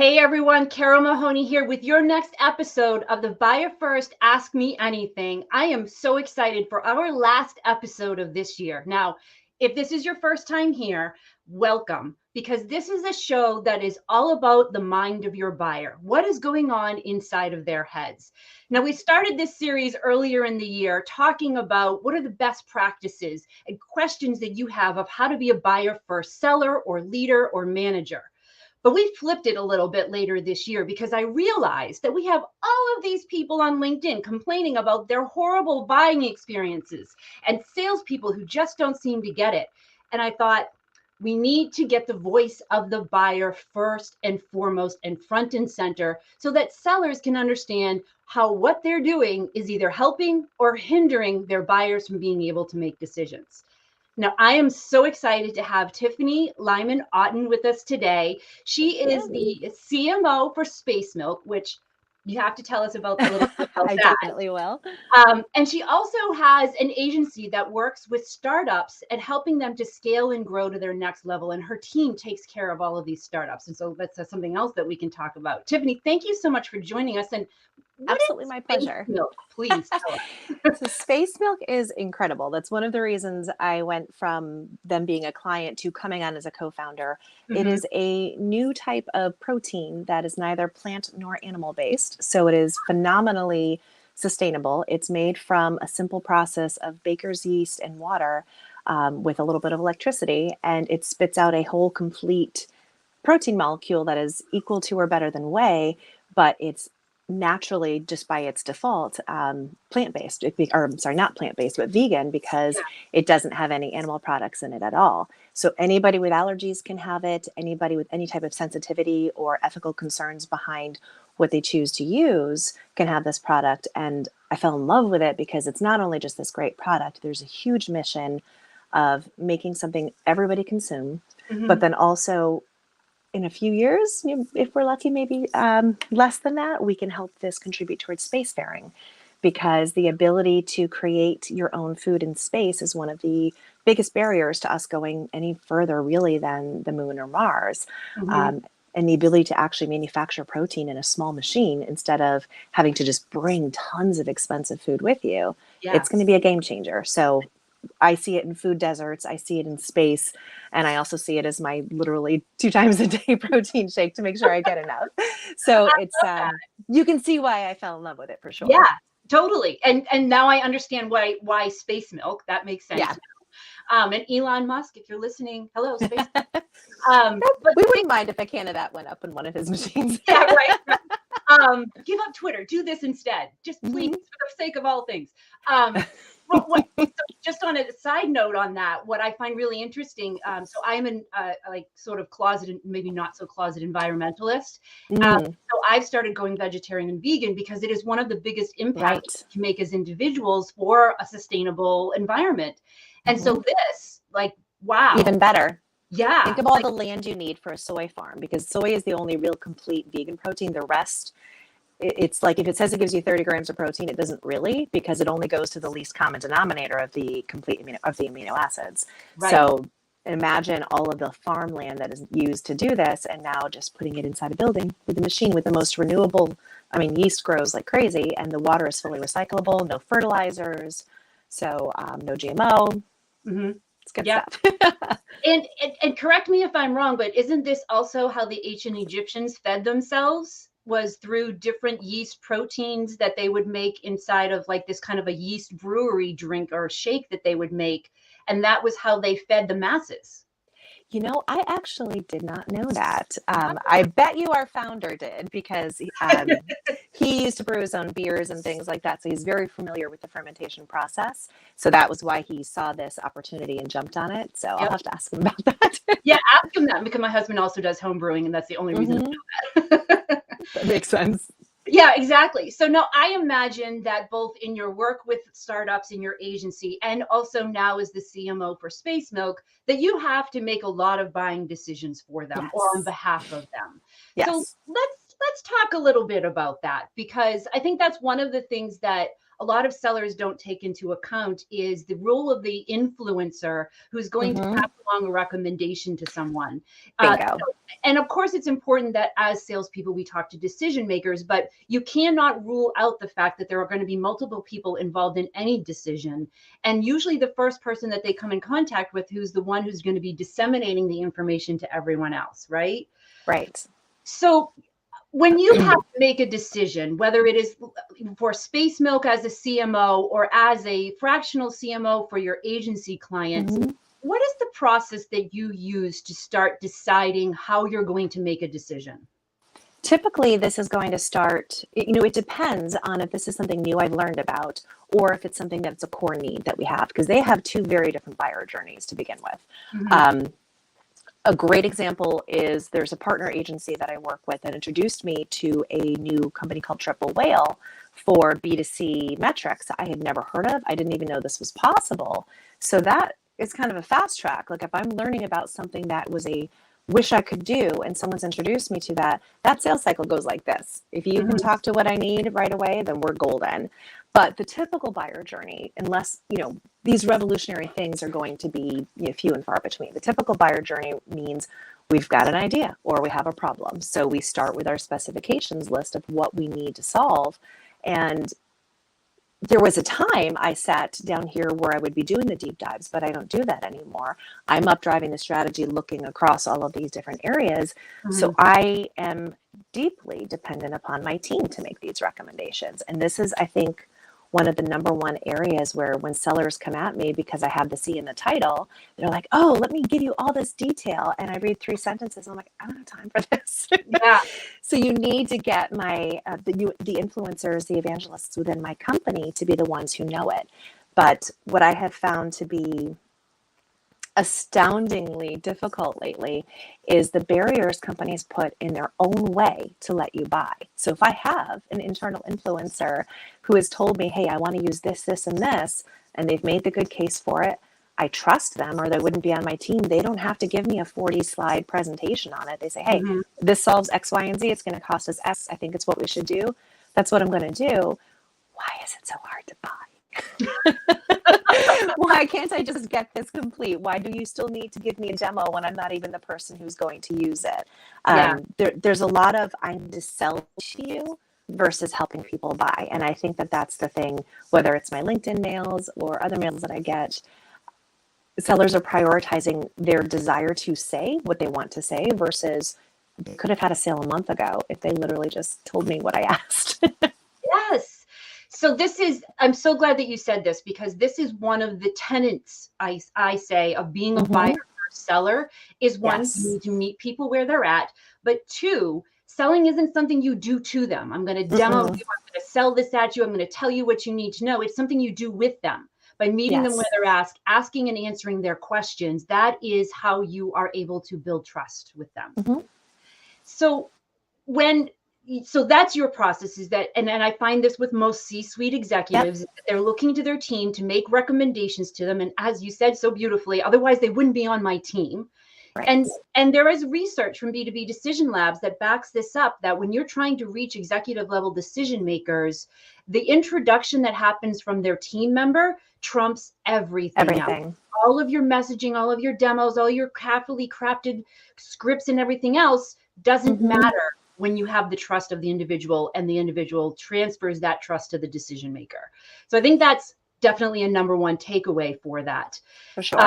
Hey everyone, Carole Mahoney here with your next episode of the Buyer First Ask Me Anything. I am so excited for our last episode of this year. Now, if this is your first time here, welcome, because this is a show that is all about the mind of your buyer. What is going on inside of their heads? Now, we started this series earlier in the year talking about what are the best practices and questions that you have of how to be a buyer first seller or leader or manager. But we flipped it a little bit later this year because I realized that we have all of these people on LinkedIn complaining about their horrible buying experiences and salespeople who just don't seem to get it. And I thought, we need to get the voice of the buyer first and foremost and front and center so that sellers can understand how what they're doing is either helping or hindering their buyers from being able to make decisions. Now, I am so excited to have Tiffany Lyman Otten with us today. She is the CMO for Space Milk, which you have to tell us about a little bit about I that. definitely will. And she also has an agency that works with startups and helping them to scale and grow to their next level. And her team takes care of all of these startups. And so that's something else that we can talk about. Tiffany, thank you so much for joining us. And Absolutely my pleasure. Milk? Please tell us. So Space Milk is incredible. That's one of the reasons I went from them being a client to coming on as a co-founder. It is a new type of protein that is neither plant nor animal based. So it is phenomenally sustainable. It's made from a simple process of baker's yeast and water with a little bit of electricity, and it spits out a whole complete protein molecule that is equal to or better than whey, but it's naturally, just by its default, plant-based, or sorry, not plant-based, but vegan, because it doesn't have any animal products in it at all. So anybody with allergies can have it. Anybody with any type of sensitivity or ethical concerns behind what they choose to use can have this product. And I fell in love with it because it's not only just this great product, there's a huge mission of making something everybody consume, but then also in a few years, if we're lucky, maybe less than that, we can help this contribute towards spacefaring, because the ability to create your own food in space is one of the biggest barriers to us going any further, really, than the moon or Mars. And the ability to actually manufacture protein in a small machine instead of having to just bring tons of expensive food with you, it's going to be a game changer. So I see it in food deserts, I see it in space, and I also see it as my literally 2 times a day protein shake to make sure I get enough. So it's you can see why I fell in love with it for sure. Yeah, totally. And now I understand why Space Milk. That makes sense. Yeah. And Elon Musk, if you're listening, hello, Space Milk. But we wouldn't mind if a can of that went up in one of his machines. Yeah, right. Give up Twitter. Do this instead. Just please, for the sake of all things. So just on a side note on that, what I find really interesting, so I'm an like sort of closeted, maybe not so closet environmentalist. So I've started going vegetarian and vegan because it is one of the biggest impacts we can make as individuals for a sustainable environment. And so this, like, wow. Even better. Yeah. Think of all the land you need for a soy farm, because soy is the only real complete vegan protein. The rest, it's like if it says it gives you 30 grams of protein, it doesn't really, because it only goes to the least common denominator of the complete amino acids. Right. So imagine all of the farmland that is used to do this, and now just putting it inside a building with a machine with the most renewable. I mean, yeast grows like crazy, and the water is fully recyclable, no fertilizers, so no GMO. It's good stuff. and correct me if I'm wrong, but isn't this also how the ancient Egyptians fed themselves? Was through different yeast proteins that they would make inside of like this kind of a yeast brewery drink or shake that they would make. And that was how they fed the masses. You know, I actually did not know that. I bet you our founder did, because he used to brew his own beers and things like that. So he's very familiar with the fermentation process. So that was why he saw this opportunity and jumped on it. So I'll have to ask him about that. Yeah, ask him that, because my husband also does home brewing, and that's the only reason I know that. That makes sense. Yeah, exactly. So now I imagine that both in your work with startups in your agency and also now as the CMO for Space Milk, that you have to make a lot of buying decisions for them or on behalf of them. So let's talk a little bit about that, because I think that's one of the things that a lot of sellers don't take into account is the role of the influencer who's going to pass along a recommendation to someone. Bingo. And of course, it's important that as salespeople, we talk to decision makers, but you cannot rule out the fact that there are going to be multiple people involved in any decision. And usually the first person that they come in contact with, who's the one who's going to be disseminating the information to everyone else, right? Right. So when you have to make a decision, whether it is for Space Milk as a CMO or as a fractional CMO for your agency clients, what is the process that you use to start deciding how you're going to make a decision? Typically, this is going to start, it depends on if this is something new I've learned about or if it's something that's a core need that we have, because they have two very different buyer journeys to begin with. A great example is there's a partner agency that I work with that introduced me to a new company called Triple Whale for B2C metrics I had never heard of. I didn't even know this was possible. So that is kind of a fast track. Like if I'm learning about something that was a wish I could do and someone's introduced me to that, that sales cycle goes like this. If you can talk to what I need right away, then we're golden. But the typical buyer journey, unless, these revolutionary things are going to be few and far between. The typical buyer journey means we've got an idea or we have a problem. So we start with our specifications list of what we need to solve. And there was a time I sat down here where I would be doing the deep dives, but I don't do that anymore. I'm up driving the strategy, looking across all of these different areas. So I am deeply dependent upon my team to make these recommendations. And this is, I think, one of the number one areas where when sellers come at me because I have the C in the title, they're like, oh, let me give you all this detail. And I read 3 sentences. And I'm like, I don't have time for this. Yeah. So you need to get the influencers, the evangelists within my company to be the ones who know it. But what I have found to be astoundingly difficult lately is the barriers companies put in their own way to let you buy. So if I have an internal influencer who has told me, hey, I want to use this, this, and this, and they've made the good case for it, I trust them or they wouldn't be on my team. They don't have to give me a 40-slide presentation on it. They say, hey, this solves X, Y, and Z. It's going to cost us X. I think it's what we should do. That's what I'm going to do. Why is it so hard to buy? Why can't I just get this complete? Why do you still need to give me a demo when I'm not even the person who's going to use it? There's a lot of I'm to sell to you versus helping people buy. And I think that that's the thing, whether it's my LinkedIn mails or other mails that I get, sellers are prioritizing their desire to say what they want to say versus they could have had a sale a month ago if they literally just told me what I asked. Yes. So I'm so glad that you said this, because this is one of the tenets I say of being a buyer or seller is one, you need to meet people where they're at, but 2, selling isn't something you do to them. I'm going to demo you, I'm going to sell this at you, I'm going to tell you what you need to know. It's something you do with them by meeting them where they're asking and answering their questions. That is how you are able to build trust with them. So that's your process, is that, and I find this with most C-suite executives, they're looking to their team to make recommendations to them. And as you said so beautifully, otherwise they wouldn't be on my team. Right. And there is research from B2B Decision Labs that backs this up, that when you're trying to reach executive level decision makers, the introduction that happens from their team member trumps everything else. All of your messaging, all of your demos, all your carefully crafted scripts and everything else doesn't matter when you have the trust of the individual and the individual transfers that trust to the decision maker. So I think that's definitely a number one takeaway for that. For sure.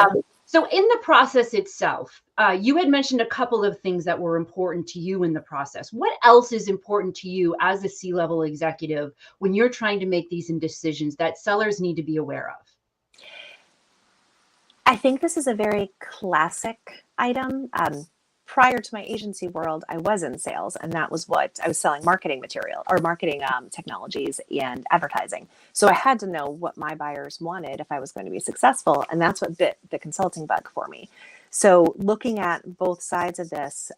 So in the process itself, you had mentioned a couple of things that were important to you in the process. What else is important to you as a C-level executive when you're trying to make these decisions that sellers need to be aware of? I think this is a very classic item. Prior to my agency world, I was in sales, and that was what I was selling: marketing material or marketing technologies and advertising. So I had to know what my buyers wanted if I was going to be successful. And that's what bit the consulting bug for me. So looking at both sides of this,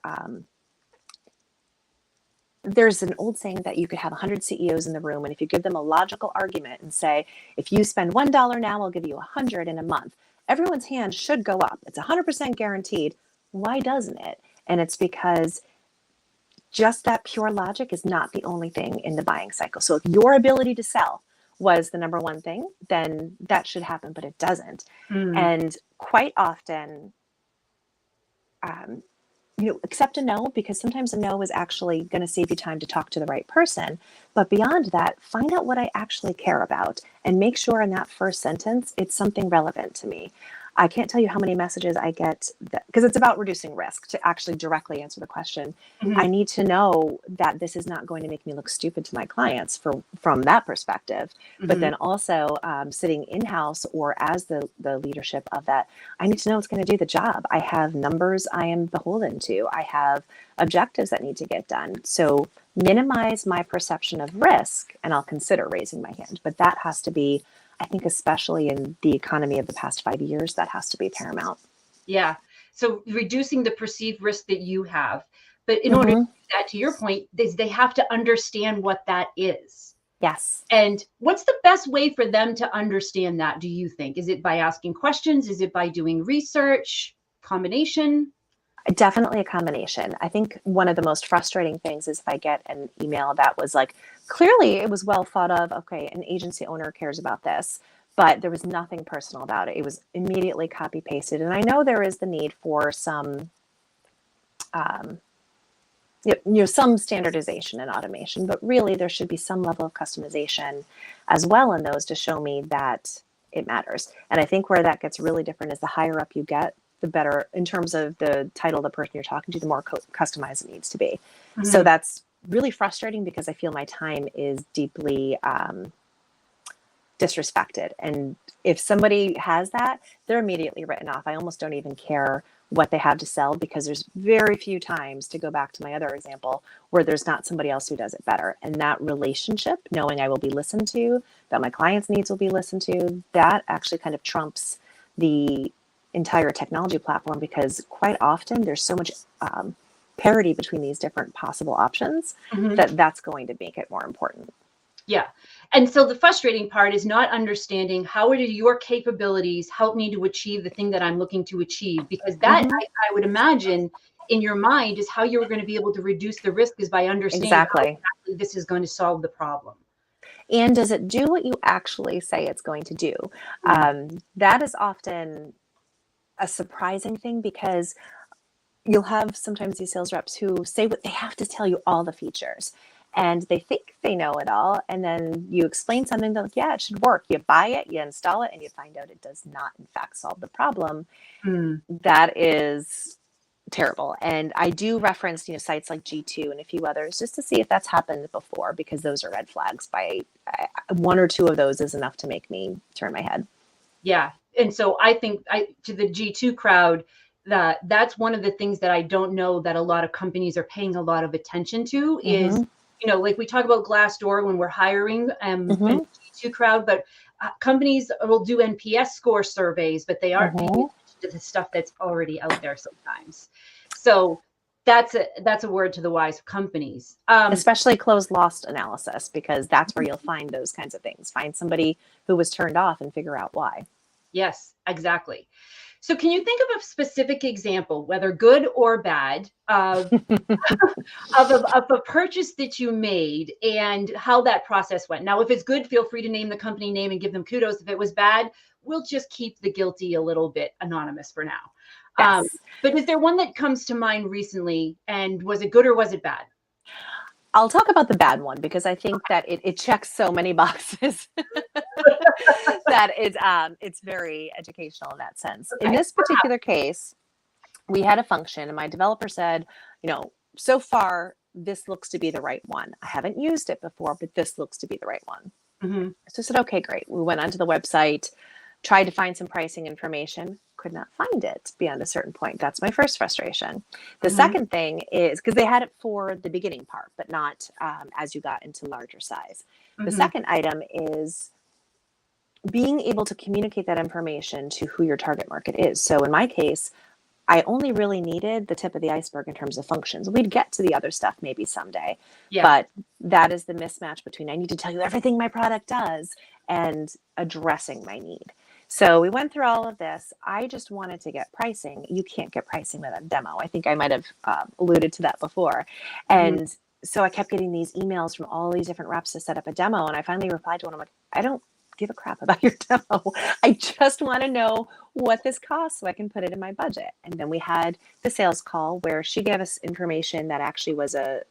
there's an old saying that you could have 100 CEOs in the room, and if you give them a logical argument and say, if you spend $1 now, I'll give you 100 in a month, everyone's hand should go up. It's 100% guaranteed. Why doesn't it? And it's because just that pure logic is not the only thing in the buying cycle. So if your ability to sell was the number one thing, then that should happen, but it doesn't. Mm. And quite often, accept a no, because sometimes a no is actually going to save you time to talk to the right person. But beyond that, find out what I actually care about and make sure in that first sentence, it's something relevant to me. I can't tell you how many messages I get because it's about reducing risk. To actually directly answer the question, Mhm. I need to know that this is not going to make me look stupid to my clients from that perspective. But Mhm. then also sitting in-house or as the leadership of that, I need to know it's going to do the job. I have numbers I am beholden to. I have objectives that need to get done. So minimize my perception of risk, and I'll consider raising my hand. But that has to be, I think, especially in the economy of the past 5 years, that has to be paramount. Yeah. So reducing the perceived risk that you have. But in order to Mm-hmm. do that, to your point, they have to understand what that is. Yes. And what's the best way for them to understand that, do you think? Is it by asking questions? Is it by doing research? Combination? Definitely a combination. I think one of the most frustrating things is if I get an email that was like, clearly it was well thought of. Okay, an agency owner cares about this, but there was nothing personal about it. It was immediately copy pasted. And I know there is the need for some, um, some standardization and automation, but really there should be some level of customization as well in those to show me that it matters. And I think where that gets really different is the higher up you get, the better in terms of the title of the person you're talking to, the more customized it needs to be. Mhm. So that's really frustrating because I feel my time is deeply disrespected. And if somebody has that, they're immediately written off. I almost don't even care what they have to sell because there's very few times, to go back to my other example, where there's not somebody else who does it better. And that relationship, knowing I will be listened to, that my clients' needs will be listened to, that actually kind of trumps the entire technology platform, because quite often there's so much parity between these different possible options Mhm. that that's going to make it more important. Yeah. And so the frustrating part is not understanding how do your capabilities help me to achieve the thing that I'm looking to achieve, because that Mm-hmm. I would imagine in your mind is how you're going to be able to reduce the risk, is by understanding how Exactly. exactly this is going to solve the problem. And does it do what you actually say it's going to do? Mm. That is often a surprising thing, because you'll have sometimes these sales reps who say what they have to tell you all the features, and they think they know it all. And then you explain something, they're like, yeah, it should work. You buy it, you install it, and you find out it does not, in fact, solve the problem. Mm. That is terrible. And I do reference, sites like G2 and a few others just to see if that's happened before, because those are red flags. One or two of those is enough to make me turn my head. Yeah. And so I think to the G2 crowd, that's one of the things that I don't know that a lot of companies are paying a lot of attention to is, Mm-hmm. like we talk about Glassdoor when we're hiring and Mm-hmm. G2 crowd, but companies will do NPS score surveys, but they aren't paying Mm-hmm. attention to the stuff that's already out there sometimes. So that's a word to the wise of companies. Especially closed lost analysis, because that's where you'll find those kinds of things. Find somebody who was turned off and figure out why. Yes, exactly. So can you think of a specific example, whether good or bad, of a purchase that you made and how that process went? Now, if it's good, feel free to name the company name and give them kudos. If it was bad, we'll just keep the guilty a little bit anonymous for now. Yes. But is there one that comes to mind recently, and was it good or was it bad? I'll talk about the bad one because I think that it checks so many boxes that it's very educational in that sense. In Okay. this particular case, we had a function and my developer said, so far this looks to be the right one. I haven't used it before, but this looks to be the right one. Mm-hmm. So I said, okay, great. We went onto the website, tried to find some pricing information, could not find it beyond a certain point. That's my first frustration. The Mm-hmm. second thing is because they had it for the beginning part, but not as you got into larger size. The Mm-hmm. second item is being able to communicate that information to who your target market is. So in my case, I only really needed the tip of the iceberg in terms of functions. We'd get to the other stuff maybe someday, Yeah. but that is the mismatch between I need to tell you everything my product does and addressing my need. So we went through all of this. I just wanted to get pricing. You can't get pricing without a demo. I think I might have alluded to that before. Mm-hmm. And so I kept getting these emails from all these different reps to set up a demo. And I finally replied to one. I'm like, I don't give a crap about your demo. I just want to know what this costs so I can put it in my budget. And then we had the sales call where she gave us information that actually was a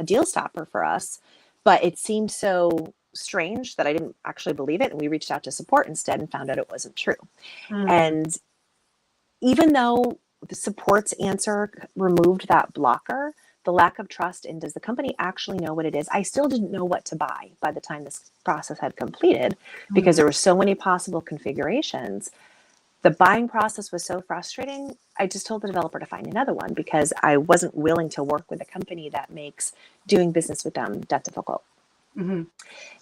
deal stopper for us, but it seemed so strange that I didn't actually believe it. And we reached out to support instead and found out it wasn't true. And even though the support's answer removed that blocker, the lack of trust in, does the company actually know what it is? I still didn't know what to buy by the time this process had completed because there were so many possible configurations. The buying process was so frustrating. I just told the developer to find another one because I wasn't willing to work with a company that makes doing business with them that difficult.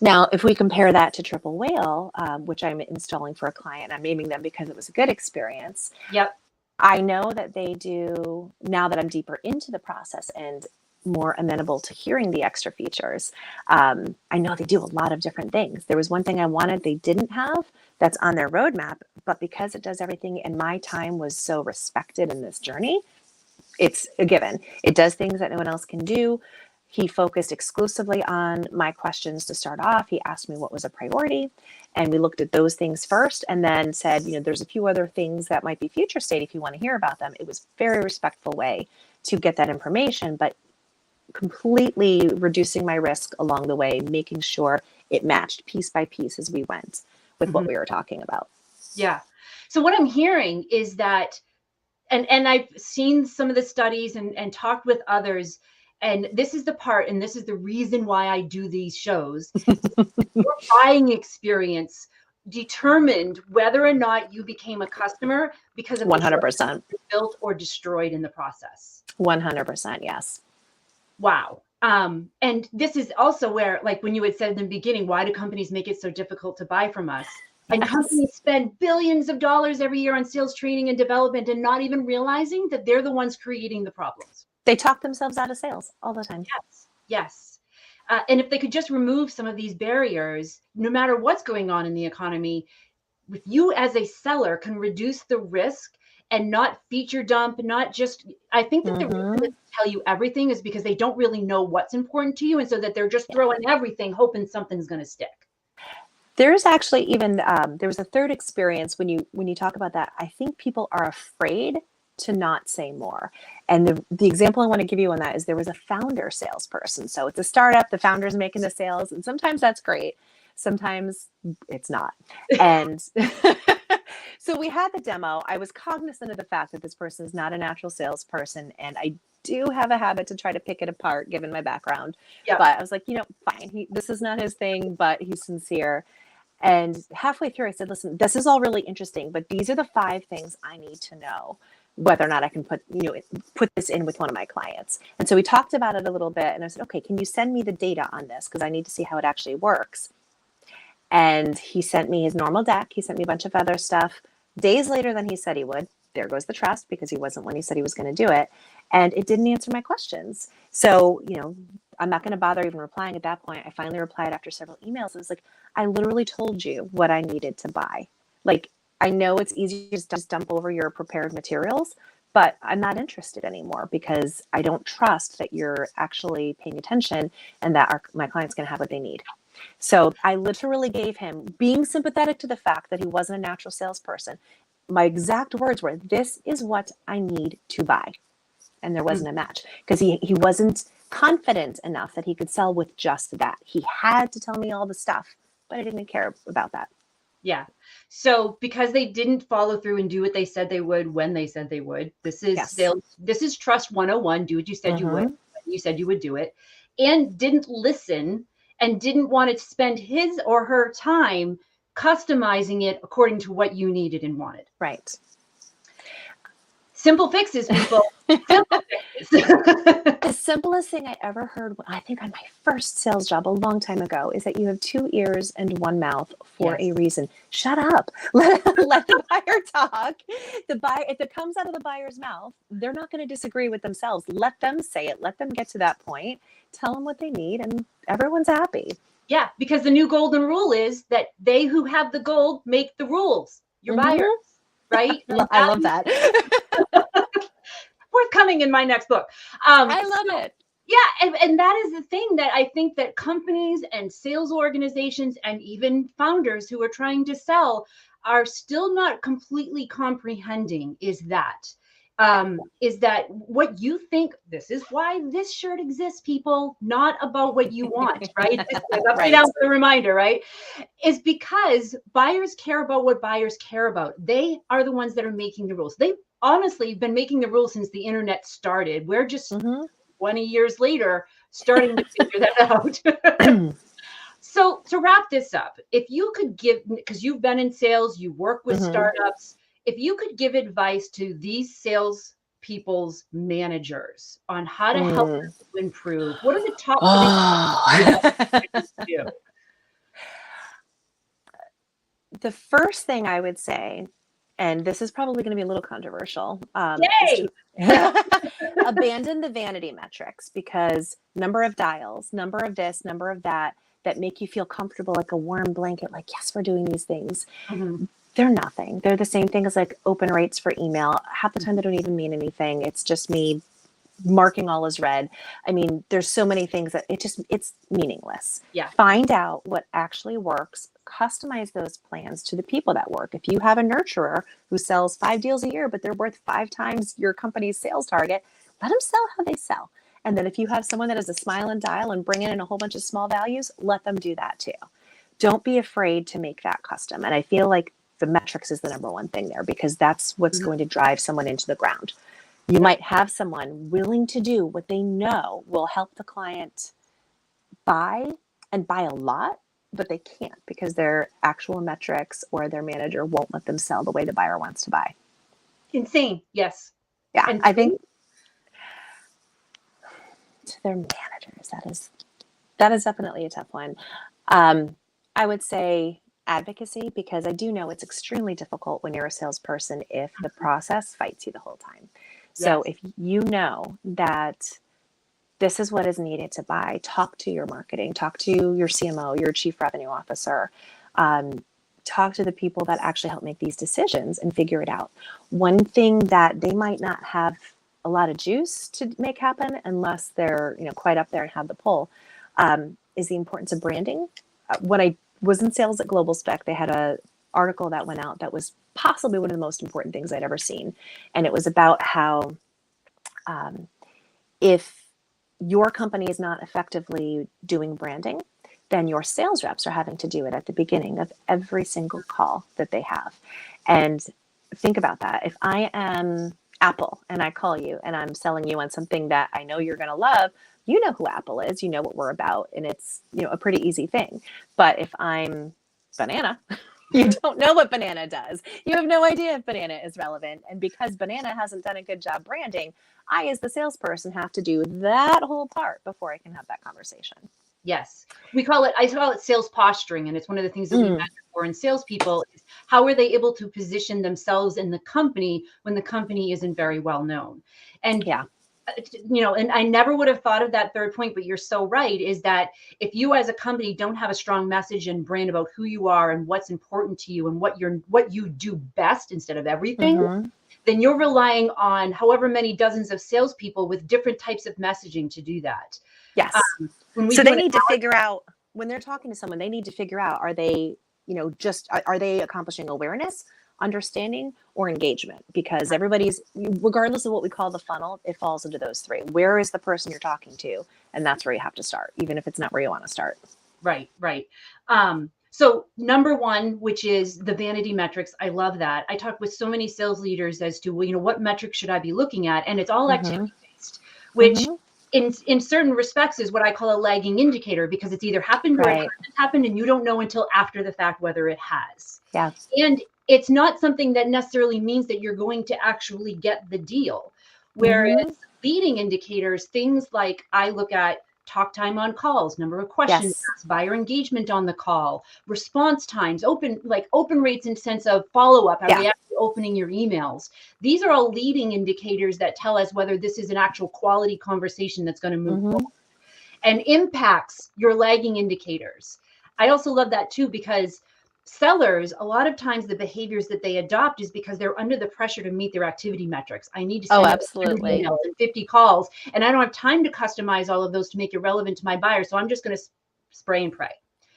Now, if we compare that to Triple Whale, which I'm installing for a client, I'm naming them because it was a good experience. Yep. I know that they do, now that I'm deeper into the process and more amenable to hearing the extra features, I know they do a lot of different things. There was one thing I wanted they didn't have that's on their roadmap, but because it does everything and my time was so respected in this journey, it's a given. It does things that no one else can do. He focused exclusively on my questions to start off. He asked me what was a priority, and we looked at those things first and then said, there's a few other things that might be future state if you want to hear about them. It was a very respectful way to get that information, but completely reducing my risk along the way, making sure it matched piece by piece as we went with what we were talking about. Yeah. So what I'm hearing is that, and I've seen some of the studies and talked with others, and this is the part, and this is the reason why I do these shows. Your buying experience determined whether or not you became a customer because of 100% built or destroyed in the process. 100%, yes. Wow. And this is also where, like when you had said in the beginning, why do companies make it so difficult to buy from us? And companies spend billions of dollars every year on sales training and development and not even realizing that they're the ones creating the problems. They talk themselves out of sales all the time. Yes. And if they could just remove some of these barriers, no matter what's going on in the economy, if you as a seller can reduce the risk and not feature dump, not just, I think that the reason that they tell you everything is because they don't really know what's important to you. And so that they're just throwing everything, hoping something's going to stick. There's actually even, there was a third experience when you talk about that. I think people are afraid to not say more. And the example I want to give you on that is there was a founder salesperson. So it's a startup, the founder's making the sales, and sometimes that's great. Sometimes it's not. And so we had the demo. I was cognizant of the fact that this person is not a natural salesperson. And I do have a habit to try to pick it apart given my background. But I was like, fine. This is not his thing, but he's sincere. And halfway through, I said, listen, this is all really interesting, but these are the 5 things I need to know whether or not I can put this in with one of my clients. And so we talked about it a little bit, and I said, okay, can you send me the data on this? Because I need to see how it actually works. And he sent me his normal deck. He sent me a bunch of other stuff days later than he said he would. There goes the trust, because he wasn't when he said he was going to do it. And it didn't answer my questions. So, I'm not going to bother even replying at that point. I finally replied after several emails. It was like, I literally told you what I needed to buy. Like, I know it's easy to just dump over your prepared materials, but I'm not interested anymore because I don't trust that you're actually paying attention and that my client's going to have what they need. So I literally gave him, being sympathetic to the fact that he wasn't a natural salesperson, my exact words were, this is what I need to buy. And there wasn't a match because he wasn't confident enough that he could sell with just that. He had to tell me all the stuff, but I didn't care about that. Yeah. So because they didn't follow through and do what they said they would when they said they would, this is sales. This is trust 101. Do what you said you would. When you said you would do it, and didn't listen and didn't want to spend his or her time customizing it according to what you needed and wanted. Right. Simple fixes, people. Simple fixes. The simplest thing I ever heard, I think on my first sales job a long time ago, is that you have 2 ears and 1 mouth for a reason. Shut up. Let the buyer talk. If it comes out of the buyer's mouth, they're not going to disagree with themselves. Let them say it. Let them get to that point. Tell them what they need, and everyone's happy. Yeah, because the new golden rule is that they who have the gold make the rules. Your buyers, right? I love that. Forthcoming in my next book. I love it. Yeah, and that is the thing that I think that companies and sales organizations and even founders who are trying to sell are still not completely comprehending is that what you think, this is why this shirt exists, people, not about what you want, right? Just like upside Right. down for the reminder, right? Is because buyers care about what buyers care about. They are the ones that are making the rules. They honestly been making the rules since the internet started. We're just 20 years later starting to figure that out. So to wrap this up, if you could give, because you've been in sales, you work with startups, if you could give advice to these sales people's managers on how to help them to improve, what are the top three things you do? The first thing I would say, and this is probably going to be a little controversial, is Yay! to abandon the vanity metrics, because number of dials, number of this, number of that, that make you feel comfortable, like a warm blanket, like, yes, we're doing these things. They're nothing. They're the same thing as like open rates for email. Half the time they don't even mean anything. It's just me marking all as read. I mean, there's so many things that it's meaningless. Yeah. Find out what actually works, customize those plans to the people that work. If you have a nurturer who sells 5 deals a year, but they're worth 5 times your company's sales target, let them sell how they sell. And then if you have someone that has a smile and dial and bring in a whole bunch of small values, let them do that too. Don't be afraid to make that custom. And I feel like the metrics is the number one thing there, because that's what's going to drive someone into the ground. You might have someone willing to do what they know will help the client buy, and buy a lot, but they can't because their actual metrics or their manager won't let them sell the way the buyer wants to buy. Insane. Yes. Yeah, And I think to their managers, that is definitely a tough one. I would say advocacy, because I do know it's extremely difficult when you're a salesperson if the process fights you the whole time. So if you know that this is what is needed to buy, talk to your marketing, talk to your CMO, your chief revenue officer, talk to the people that actually help make these decisions and figure it out. One thing that they might not have a lot of juice to make happen unless they're quite up there and have the pull, is the importance of branding. When I was in sales at Global Spec, they had a article that went out that was possibly one of the most important things I'd ever seen. And it was about how if your company is not effectively doing branding, then your sales reps are having to do it at the beginning of every single call that they have. And think about that. If I am Apple and I call you and I'm selling you on something that I know you're going to love, you know who Apple is, you know what we're about, and it's a pretty easy thing. But if I'm Banana, you don't know what Banana does. You have no idea if Banana is relevant. And because Banana hasn't done a good job branding, I, as the salesperson, have to do that whole part before I can have that conversation. Yes. I call it sales posturing. And it's one of the things that we measure for in salespeople is how are they able to position themselves in the company when the company isn't very well known. And and I never would have thought of that third point, but you're so right, is that if you as a company don't have a strong message and brand about who you are and what's important to you and what you do best instead of everything, then you're relying on however many dozens of salespeople with different types of messaging to do that. Yes. So they need to figure out, when they're talking to someone, they need to figure out, are they, are they accomplishing awareness, understanding, or engagement? Because everybody's, regardless of what we call the funnel, it falls into those three. Where is the person you're talking to? And that's where you have to start, even if it's not where you want to start. Right. So number one, which is the vanity metrics. I love that. I talk with so many sales leaders as to, what metrics should I be looking at? And it's all activity based, which in certain respects is what I call a lagging indicator, because it's either happened or it hasn't happened, and you don't know until after the fact whether it has. Yes. And it's not something that necessarily means that you're going to actually get the deal. Whereas leading indicators, things like I look at talk time on calls, number of questions asked, buyer engagement on the call, response times, open rates in sense of follow-up. Are they actually opening your emails? These are all leading indicators that tell us whether this is an actual quality conversation that's going to move forward, and impacts your lagging indicators. I also love that too, because sellers, a lot of times the behaviors that they adopt is because they're under the pressure to meet their activity metrics. I need to Oh, send out 100 absolutely. emails and 50 calls, and I don't have time to customize all of those to make it relevant to my buyer. So I'm just going to spray and pray.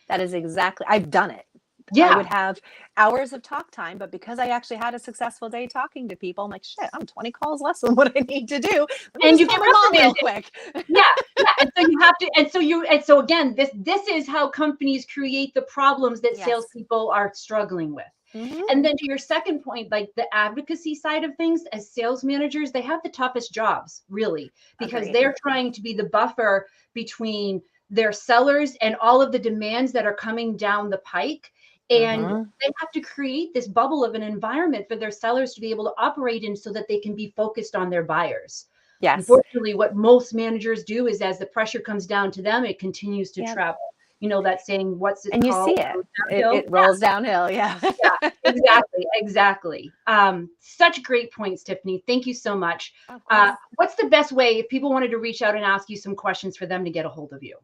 That is exactly, I've done it. Yeah. I would have hours of talk time, but because I actually had a successful day talking to people, I'm like, shit, I'm 20 calls less than what I need to do. And you call get my mom real reprimanded. quick. Yeah, yeah. And so you have to, and so again, this is how companies create the problems that Yes. salespeople are struggling with. Mm-hmm. And then to your second point, like the advocacy side of things, as sales managers, they have the toughest jobs, really, because Agreed. they're trying to be the buffer between their sellers and all of the demands that are coming down the pike. And they have to create this bubble of an environment for their sellers to be able to operate in so that they can be focused on their buyers. Yes. Unfortunately, what most managers do is as the pressure comes down to them, it continues to travel. You know, that saying, what's it and called? You see it. It rolls downhill. Yeah. Yeah, exactly. Such great points, Tiffany. Thank you so much. What's the best way if people wanted to reach out and ask you some questions for them to get a hold of you?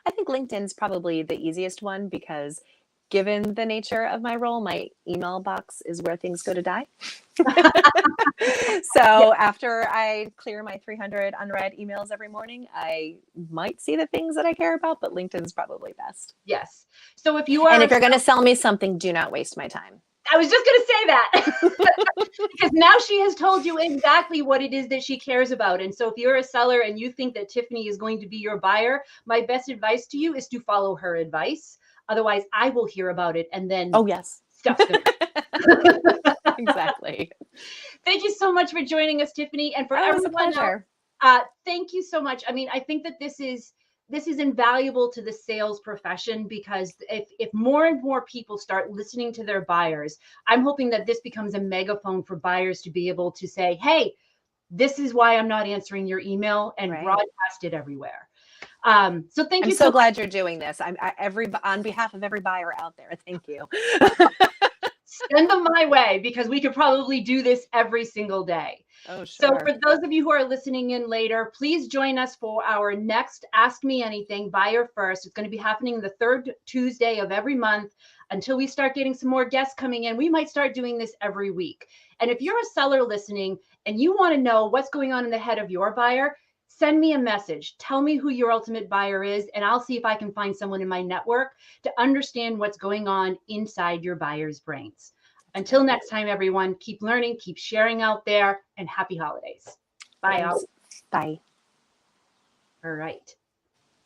I think LinkedIn's probably the easiest one because given the nature of my role, my email box is where things go to die. So after I clear my 300 unread emails every morning, I might see the things that I care about, but LinkedIn's probably best. Yes. So if you are, and if you're going to sell me something, do not waste my time. I was just going to say that because now she has told you exactly what it is that she cares about. And so if you're a seller and you think that Tiffany is going to be your buyer, my best advice to you is to follow her advice. Otherwise, I will hear about it. And then, oh, yes, stuff's gonna exactly. Thank you so much for joining us, Tiffany. And for everyone else, thank you so much. I mean, I think that this is invaluable to the sales profession because if more and more people start listening to their buyers, I'm hoping that this becomes a megaphone for buyers to be able to say, hey, this is why I'm not answering your email, and broadcast it everywhere. So thank you. I'm so glad you're doing this. On behalf of every buyer out there, thank you. Send them my way because we could probably do this every single day. Oh, sure. So for those of you who are listening in later, please join us for our next Ask Me Anything, Buyer First. It's going to be happening the third Tuesday of every month until we start getting some more guests coming in. We might start doing this every week. And if you're a seller listening and you want to know what's going on in the head of your buyer, send me a message. Tell me who your ultimate buyer is, and I'll see if I can find someone in my network to understand what's going on inside your buyer's brains. Until next time, everyone, keep learning, keep sharing out there, and happy holidays. Bye, all. Bye. All right.